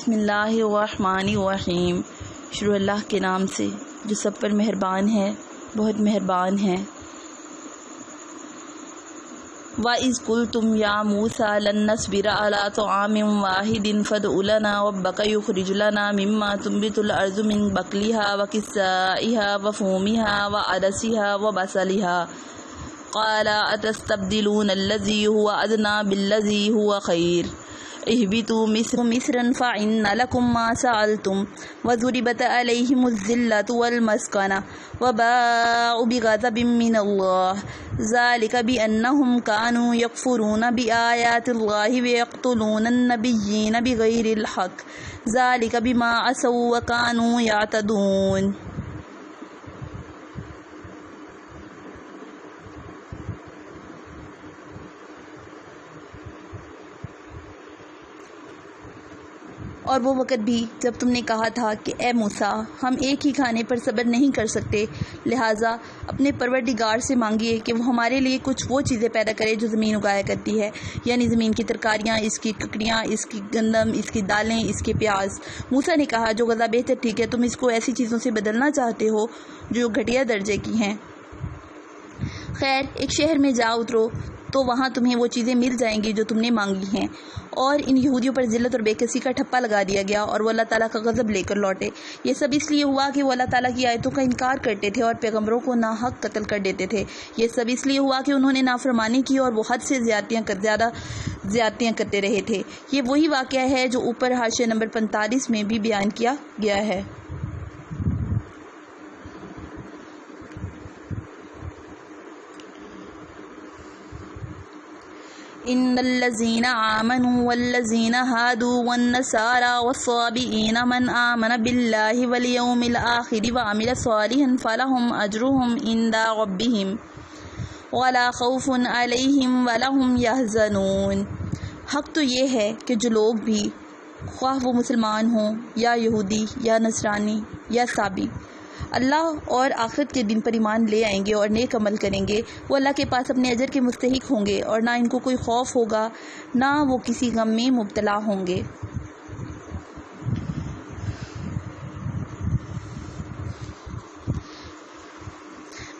بسم اللہ الرحمن الرحیم، شروع اللہ کے نام سے جو سب پر مہربان ہے، بہت مہربان ہے۔ وَإِذْ قُلْتُمْ يَا مُوسَىٰ لَن نَّصْبِرَ عَلَىٰ طَعَامٍ وَاحِدٍ فَادْعُ لَنَا رَبَّكَ يُخْرِجْ لَنَا مِمَّا تُنبِتُ الْأَرْضُ مِن بَقْلِهَا وَقِثَّائِهَا وَفُومِهَا وَعَدَسِهَا وَبَصَلِهَا قَالَ أَتَسْتَبْدِلُونَ الَّذِي هُوَ أَدْنَىٰ بِالَّذِي هُوَ خَيْرٌ اهْبِطُوا مِصْرًا فَإِنَّ لَكُم مَّا سَأَلْتُمْ وَضُرِبَتْ عَلَيْهِمُ الذِّلَّةُ وَالْمَسْكَنَةُ وَبَاءُوا بِغَضَبٍ مِّنَ اللَّهِ ذَلِكَ بِأَنَّهُمْ كَانُوا يَكْفُرُونَ بِآيَاتِ اللَّهِ وَيَقْتُلُونَ النَّبِيِّينَ بِغَيْرِ الْحَقِّ ذَلِكَ بِمَا عَصَوا وَكَانُوا يَعْتَدُونَ۔ اور وہ وقت بھی جب تم نے کہا تھا کہ اے موسیٰ، ہم ایک ہی کھانے پر صبر نہیں کر سکتے، لہٰذا اپنے پروردگار سے مانگیے کہ وہ ہمارے لیے کچھ وہ چیزیں پیدا کرے جو زمین اگایا کرتی ہے، یعنی زمین کی ترکاریاں، اس کی ککڑیاں، اس کی گندم، اس کی دالیں، اس کے پیاز۔ موسیٰ نے کہا جو غذا بہتر ٹھیک ہے، تم اس کو ایسی چیزوں سے بدلنا چاہتے ہو جو گھٹیا درجے کی ہیں۔ خیر، ایک شہر میں جا اترو تو وہاں تمہیں وہ چیزیں مل جائیں گی جو تم نے مانگی ہیں۔ اور ان یہودیوں پر ذلت اور بے کسی کا ٹھپا لگا دیا گیا اور وہ اللہ تعالیٰ کا غضب لے کر لوٹے۔ یہ سب اس لیے ہوا کہ وہ اللہ تعالیٰ کی آیتوں کا انکار کرتے تھے اور پیغمبروں کو ناحق قتل کر دیتے تھے۔ یہ سب اس لیے ہوا کہ انہوں نے نافرمانی کی اور وہ حد سے زیادہ زیادتیاں کرتے رہے تھے۔ یہ وہی واقعہ ہے جو اوپر حاشیہ نمبر 45 میں بھی بیان کیا گیا ہے۔ ان الذين آمنوا والذين هادوا والنصارى والصابئين من آمن بالله واليوم الآخر وعمل صالحا فلهم أجرهم عند ربهم ولا خوف عليهم ولا هم يحزنون۔ حق تو یہ ہے کہ جو لوگ بھی، خواہ وہ مسلمان ہوں یا یہودی یا نصرانی یا صابی، اللہ اور آخرت کے دن پر ایمان لے آئیں گے اور نیک عمل کریں گے، وہ اللہ کے پاس اپنے اجر کے مستحق ہوں گے اور نہ ان کو کوئی خوف ہوگا، نہ وہ کسی غم میں مبتلا ہوں گے۔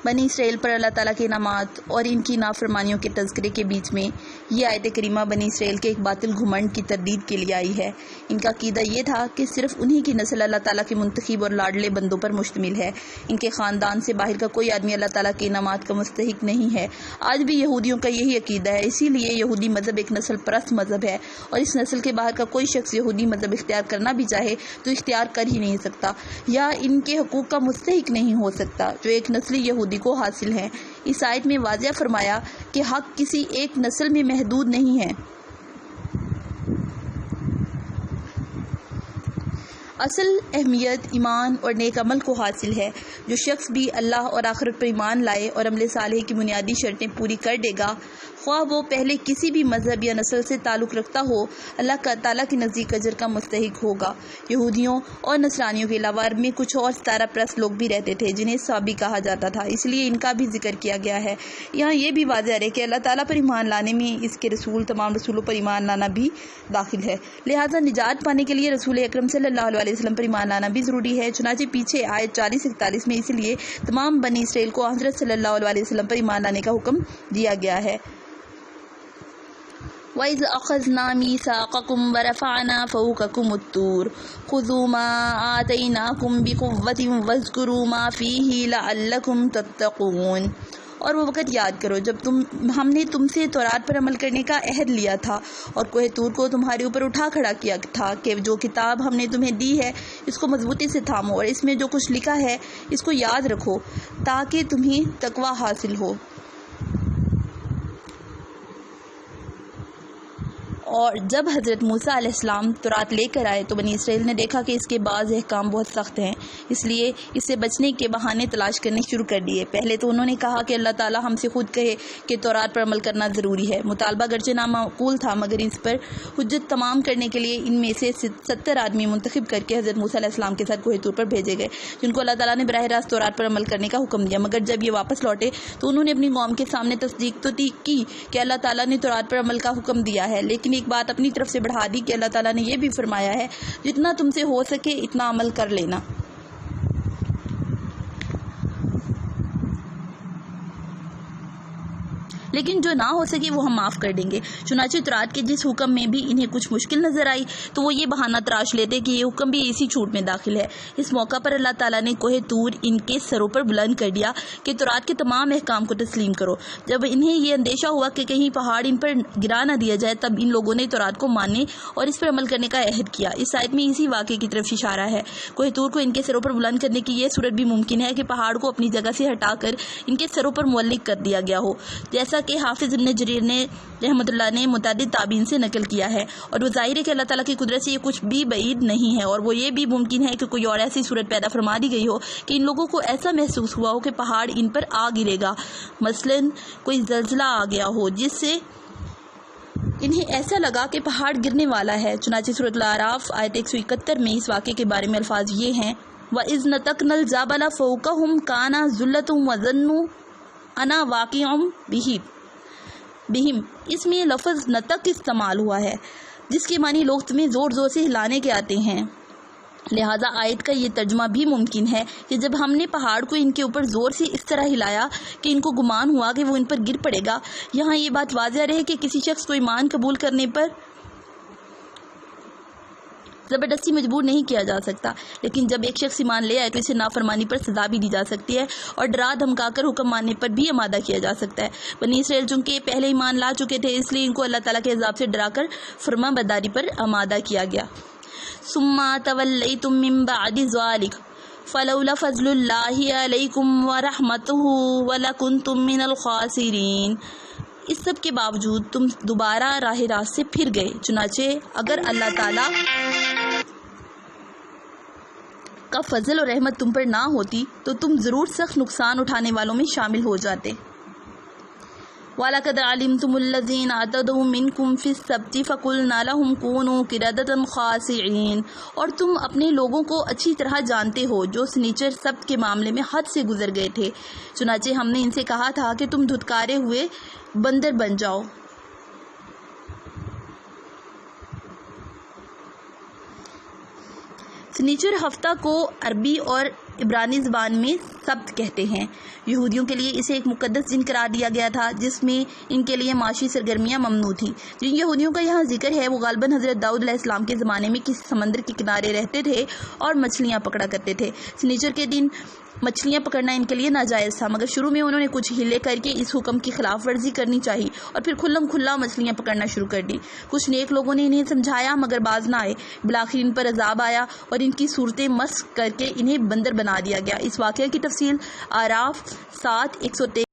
بنی اسرائیل پر اللہ تعالیٰ کے انعامات اور ان کی نافرمانیوں کے تذکرے کے بیچ میں یہ آیت کریمہ بنی اسرائیل کے ایک باطل گھمنڈ کی تردید کے لیے آئی ہے۔ ان کا عقیدہ یہ تھا کہ صرف انہی کی نسل اللہ تعالیٰ کے منتخب اور لاڈلے بندوں پر مشتمل ہے، ان کے خاندان سے باہر کا کوئی آدمی اللہ تعالیٰ کے انعامات کا مستحق نہیں ہے۔ آج بھی یہودیوں کا یہی عقیدہ ہے، اسی لیے یہودی مذہب ایک نسل پرست مذہب ہے اور اس نسل کے باہر کا کوئی شخص یہودی مذہب اختیار کرنا بھی چاہے تو اختیار کر ہی نہیں سکتا یا ان کے حقوق کا مستحق نہیں ہو سکتا جو ایک نسلی یہودی کو حاصل ہے۔ اس آیت میں واضح فرمایا کہ حق کسی ایک نسل میں محدود نہیں ہے۔ اصل اہمیت ایمان اور نیک عمل کو حاصل ہے۔ جو شخص بھی اللہ اور آخرت پر ایمان لائے اور عمل صالح کی بنیادی شرطیں پوری کر دے گا، خواہ وہ پہلے کسی بھی مذہب یا نسل سے تعلق رکھتا ہو، اللہ تعالیٰ کے نزدیک اجر کا مستحق ہوگا۔ یہودیوں اور نصرانیوں کے علاوہ عرب میں کچھ اور ستارہ پرست لوگ بھی رہتے تھے جنہیں صابی کہا جاتا تھا، اس لیے ان کا بھی ذکر کیا گیا ہے۔ یہاں یہ بھی واضح ہے کہ اللہ تعالیٰ پر ایمان لانے میں اس کے رسول، تمام رسولوں پر ایمان لانا بھی داخل ہے، لہٰذا نجات پانے کے لیے رسول اکرم صلی اللہ علیہ وسلم پر ایمان لانا بھی ضروری ہے۔ چنانچہ پیچھے آیت 40-41 میں اس لیے تمام بنی اسرائیل کو حضرت صلی اللہ علیہ وسلم پر ایمان لانے کا حکم دیا گیا ہے۔ وَإِذْ أَخَذْنَا مِيثَاقَكُمْ وَرَفَعْنَا فَوْقَكُمُ الطُّورَ خُذُوا مَا آتَيْنَاكُمْ بِقُوَّةٍ وَاذْكُرُوا مَا فِيهِ لَعَلَّكُمْ تَتَّقُونَ۔ اور وہ وقت یاد کرو جب ہم نے تم سے تورات پر عمل کرنے کا عہد لیا تھا اور کوہ طور کو تمہارے اوپر اٹھا کھڑا کیا تھا کہ جو کتاب ہم نے تمہیں دی ہے اس کو مضبوطی سے تھامو اور اس میں جو کچھ لکھا ہے اس کو یاد رکھو تاکہ تمہیں تقویٰ حاصل ہو۔ اور جب حضرت موسیٰ علیہ السلام تورات لے کر آئے تو بنی اسرائیل نے دیکھا کہ اس کے بعض احکام بہت سخت ہیں، اس لیے اس سے بچنے کے بہانے تلاش کرنے شروع کر دیے۔ پہلے تو انہوں نے کہا کہ اللہ تعالیٰ ہم سے خود کہے کہ تورات پر عمل کرنا ضروری ہے۔ مطالبہ گرچہ نامعقول تھا مگر اس پر حجت تمام کرنے کے لیے ان میں سے 70 آدمی منتخب کر کے حضرت موسیٰ علیہ السلام کے ساتھ کوہ طور پر بھیجے گئے، جن کو اللہ تعالیٰ نے براہ راست تورات پر عمل کرنے کا حکم دیا۔ مگر جب یہ واپس لوٹے تو انہوں نے اپنی قوم کے سامنے تصدیق تو کی کہ اللہ تعالیٰ نے تورات پر عمل کا حکم دیا ہے، لیکن ایک بات اپنی طرف سے بڑھا دی کہ اللہ تعالیٰ نے یہ بھی فرمایا ہے جتنا تم سے ہو سکے اتنا عمل کر لینا، لیکن جو نہ ہو سکے وہ ہم معاف کر دیں گے۔ چنانچہ تورات کے جس حکم میں بھی انہیں کچھ مشکل نظر آئی تو وہ یہ بہانہ تراش لیتے کہ یہ حکم بھی اسی چھوٹ میں داخل ہے۔ اس موقع پر اللہ تعالیٰ نے کوہ طور ان کے سروں پر بلند کر دیا کہ تورات کے تمام احکام کو تسلیم کرو۔ جب انہیں یہ اندیشہ ہوا کہ کہیں پہاڑ ان پر گرا نہ دیا جائے تب ان لوگوں نے تورات کو ماننے اور اس پر عمل کرنے کا عہد کیا۔ اس آیت میں اسی واقعے کی طرف اشارہ ہے۔ کوہ طور کو ان کے سروں پر بلند کرنے کی یہ صورت بھی ممکن ہے کہ پہاڑ کو اپنی جگہ سے ہٹا کر ان کے سروں پر معلق کر دیا گیا ہو، جیسا کہ حافظ ابن جریر نے رحمۃ اللہ نے متعدد تابعین سے نقل کیا ہے، اور وہ ظاہر ہے کہ اللہ تعالیٰ کی قدرت سے یہ کچھ بھی بعید نہیں ہے، اور وہ یہ بھی ممکن ہے کہ کوئی اور ایسی صورت پیدا فرما دی گئی ہو کہ ان لوگوں کو ایسا محسوس ہوا ہو کہ پہاڑ ان پر آ گرے گا، مثلاً کوئی زلزلہ آ گیا ہو جس سے انہیں ایسا لگا کہ پہاڑ گرنے والا ہے۔ چنانچہ سورۃ الاعراف آیت 171 میں اس واقعے کے بارے میں الفاظ یہ ہیں: وَإِذْ نَتَقْنَا الْجَبَلَ فَوْقَهُمْ كَانَ ظُلَّةٌ وَظَنُّوا أَنَا وَاقِعٌ بِهِمْ۔ اس میں لفظ نتق استعمال ہوا ہے جس کے معنی لوگ تمہیں زور زور سے ہلانے کے آتے ہیں، لہٰذا آیت کا یہ ترجمہ بھی ممکن ہے کہ جب ہم نے پہاڑ کو ان کے اوپر زور سے اس طرح ہلایا کہ ان کو گمان ہوا کہ وہ ان پر گر پڑے گا۔ یہاں یہ بات واضح رہے کہ کسی شخص کو ایمان قبول کرنے پر زبردستی مجبور نہیں کیا جا سکتا، لیکن جب ایک شخص ایمان لے آئے تو اسے نافرمانی پر سزا بھی دی جا سکتی ہے اور ڈرا دھمکا کر حکم ماننے پر بھی آمادہ کیا جا سکتا ہے۔ بنی اسرائیل چونکہ پہلے ایمان لا چکے تھے اس لیے ان کو اللہ تعالیٰ کے عذاب سے ڈرا کر فرما برداری پر آمادہ کیا گیا۔ ثم تولیتم من بعد ذلک فلولا فضل اللہ علیکم ورحمتہ ولکنتم من الخاسرین۔ اس سب کے باوجود تم دوبارہ راہ راست سے پھر گئے، چنانچہ اگر اللہ تعالیٰ کا فضل اور رحمت تم پر نہ ہوتی تو تم ضرور سخت نقصان اٹھانے والوں میں شامل ہو جاتے۔ وَلَقَدْ عَلِمْتُمُ الَّذِينَ اعْتَدَوْا مِنْكُمْ فِي السَّبْتِ فَقُلْنَا لَهُمْ كُونُوا قِرَدَةً خَاسِعِينَ۔ اور تم اپنے لوگوں کو اچھی طرح جانتے ہو جو سنیچر سبت کے معاملے میں حد سے گزر گئے تھے، چنانچہ ہم نے ان سے کہا تھا کہ تم دھتکارے ہوئے بندر بن جاؤ۔ سنیچر ہفتہ کو عربی اور عبرانی زبان میں سبت کہتے ہیں۔ یہودیوں کے لیے اسے ایک مقدس دن قرار دیا گیا تھا جس میں ان کے لیے معاشی سرگرمیاں ممنوع تھیں۔ جن یہودیوں کا یہاں ذکر ہے وہ غالباً حضرت داؤد علیہ السلام کے زمانے میں کسی سمندر کے کنارے رہتے تھے اور مچھلیاں پکڑا کرتے تھے۔ سنیچر کے دن مچھلیاں پکڑنا ان کے لیے ناجائز تھا، مگر شروع میں انہوں نے کچھ ہیلے کر کے اس حکم کی خلاف ورزی کرنی چاہی اور پھر کھلم کھلا مچھلیاں پکڑنا شروع کر دی۔ کچھ نیک لوگوں نے انہیں سمجھایا مگر باز نہ آئے، بالآخر ان پر عذاب آیا اور ان کی صورتیں مسخ کر کے انہیں بندر بنا دیا گیا۔ اس واقعہ کی تفصیل اعراف 7:123